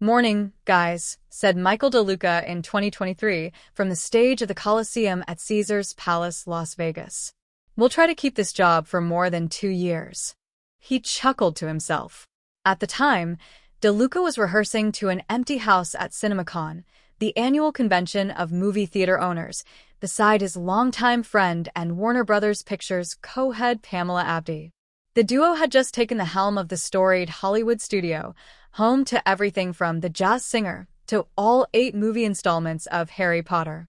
"Morning, guys," said Michael DeLuca in 2023 from the stage of the Coliseum at Caesars Palace, Las Vegas. "We'll try to keep this job for more than 2 years." He chuckled to himself. At the time, DeLuca was rehearsing to an empty house at CinemaCon, the annual convention of movie theater owners, beside his longtime friend and Warner Brothers Pictures co-head Pamela Abdy. The duo had just taken the helm of the storied Hollywood studio, home to everything from The Jazz Singer to all 8 movie installments of Harry Potter.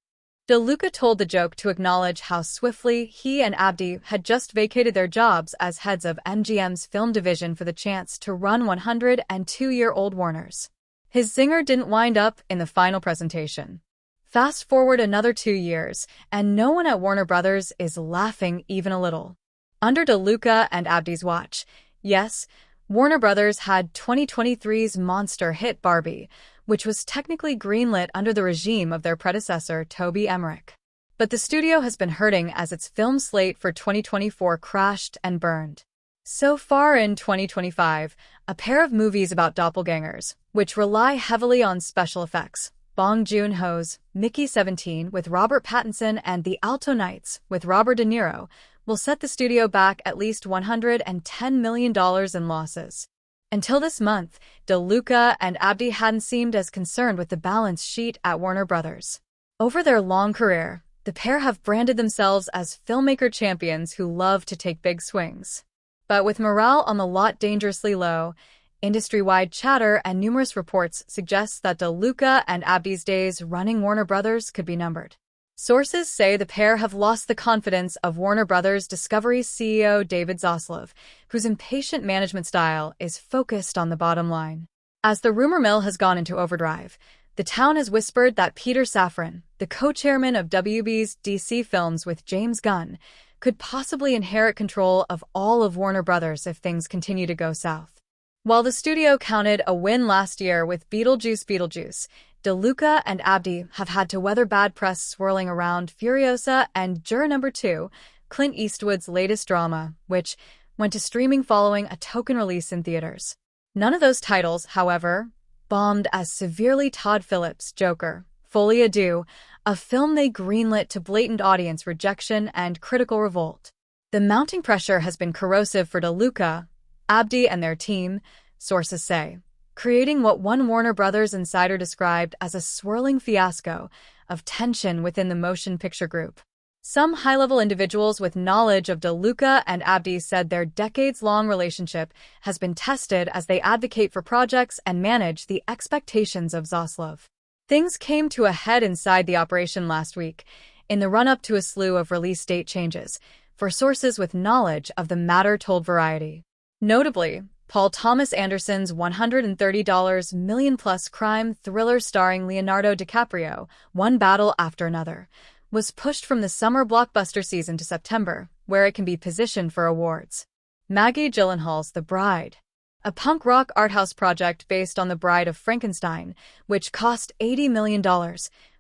DeLuca told the joke to acknowledge how swiftly he and Abdy had just vacated their jobs as heads of MGM's film division for the chance to run 102-year-old Warner's. His zinger didn't wind up in the final presentation. Fast forward another 2 years, and no one at Warner Brothers is laughing even a little. Under DeLuca and Abdy's watch, yes, Warner Brothers had 2023's monster hit Barbie, which was technically greenlit under the regime of their predecessor, Toby Emmerich. But the studio has been hurting as its film slate for 2024 crashed and burned. So far in 2025, a pair of movies about doppelgangers, which rely heavily on special effects, Bong Joon-ho's Mickey 17 with Robert Pattinson and The Alto Knights with Robert De Niro, will set the studio back at least $110 million in losses. Until this month, DeLuca and Abdy hadn't seemed as concerned with the balance sheet at Warner Brothers. Over their long career, the pair have branded themselves as filmmaker champions who love to take big swings. But with morale on the lot dangerously low, industry-wide chatter and numerous reports suggest that DeLuca and Abdy's days running Warner Brothers could be numbered. Sources say the pair have lost the confidence of Warner Brothers Discovery CEO David Zaslav, whose impatient management style is focused on the bottom line. As the rumor mill has gone into overdrive, the town has whispered that Peter Safran, the co-chairman of WB's DC Films with James Gunn, could possibly inherit control of all of Warner Brothers if things continue to go south. While the studio counted a win last year with Beetlejuice, DeLuca and Abdy have had to weather bad press swirling around Furiosa and Juror No. 2, Clint Eastwood's latest drama, which went to streaming following a token release in theaters. None of those titles, however, bombed as severely Todd Phillips' Joker, Folie à Deux, a film they greenlit to blatant audience rejection and critical revolt. The mounting pressure has been corrosive for DeLuca, Abdy and their team, sources say, creating what one Warner Brothers insider described as a swirling fiasco of tension within the motion picture group. Some high-level individuals with knowledge of DeLuca and Abdy said their decades-long relationship has been tested as they advocate for projects and manage the expectations of Zaslav. Things came to a head inside the operation last week, in the run-up to a slew of release date changes, for sources with knowledge of the matter told Variety. Notably, Paul Thomas Anderson's $130 million-plus crime thriller starring Leonardo DiCaprio, One Battle After Another, was pushed from the summer blockbuster season to September, where it can be positioned for awards. Maggie Gyllenhaal's The Bride, a punk rock arthouse project based on The Bride of Frankenstein, which cost $80 million,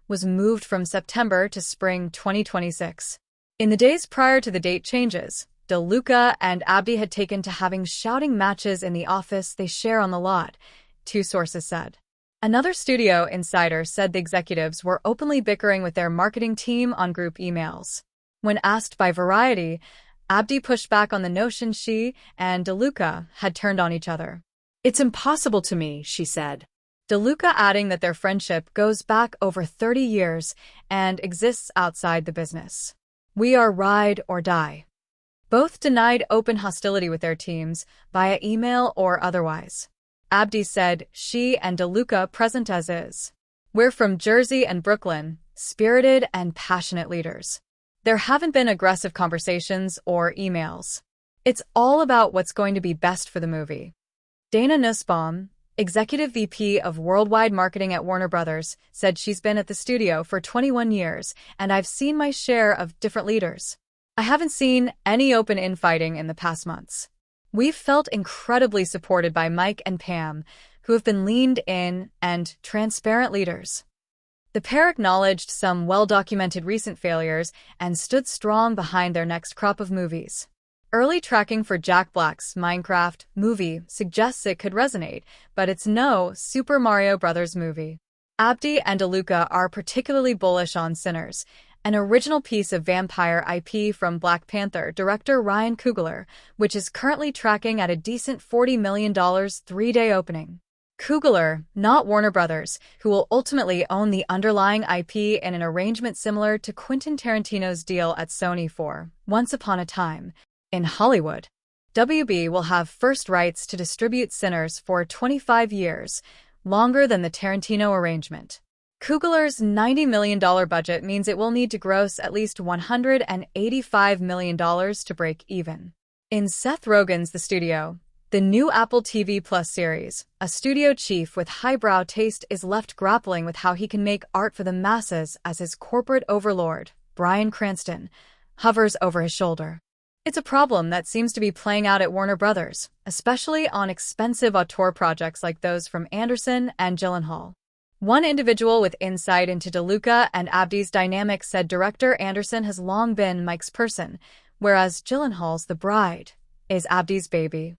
was moved from September to spring 2026. In the days prior to the date changes, DeLuca and Abdy had taken to having shouting matches in the office they share on the lot, 2 sources said. Another studio insider said the executives were openly bickering with their marketing team on group emails. When asked by Variety, Abdy pushed back on the notion she and DeLuca had turned on each other. "It's impossible to me," she said. DeLuca adding that their friendship goes back over 30 years and exists outside the business. "We are ride or die." Both denied open hostility with their teams, via email or otherwise. Abdy said she and DeLuca present as is. "We're from Jersey and Brooklyn, spirited and passionate leaders. There haven't been aggressive conversations or emails. It's all about what's going to be best for the movie." Dana Nussbaum, executive VP of worldwide marketing at Warner Brothers, said she's been at the studio for 21 years, and I've seen my share of different leaders. I haven't seen any open infighting in the past months. We've felt incredibly supported by Mike and Pam, who have been leaned in and transparent leaders. The pair acknowledged some well-documented recent failures and stood strong behind their next crop of movies. Early tracking for Jack Black's Minecraft movie suggests it could resonate, but it's no Super Mario Bros. Movie. Abdy and Luca are particularly bullish on Sinners, an original piece of vampire IP from Black Panther director Ryan Coogler, which is currently tracking at a decent $40 million three-day opening. Coogler, not Warner Brothers, who will ultimately own the underlying IP in an arrangement similar to Quentin Tarantino's deal at Sony for Once Upon a Time in Hollywood. WB will have first rights to distribute Sinners for 25 years, longer than the Tarantino arrangement. Coogler's $90 million budget means it will need to gross at least $185 million to break even. In Seth Rogen's The Studio, the new Apple TV Plus series, a studio chief with highbrow taste is left grappling with how he can make art for the masses as his corporate overlord, Bryan Cranston, hovers over his shoulder. It's a problem that seems to be playing out at Warner Brothers, especially on expensive auteur projects like those from Anderson and Gyllenhaal. One individual with insight into DeLuca and Abdy's dynamic said director Anderson has long been Mike's person, whereas Gyllenhaal's The Bride is Abdy's baby.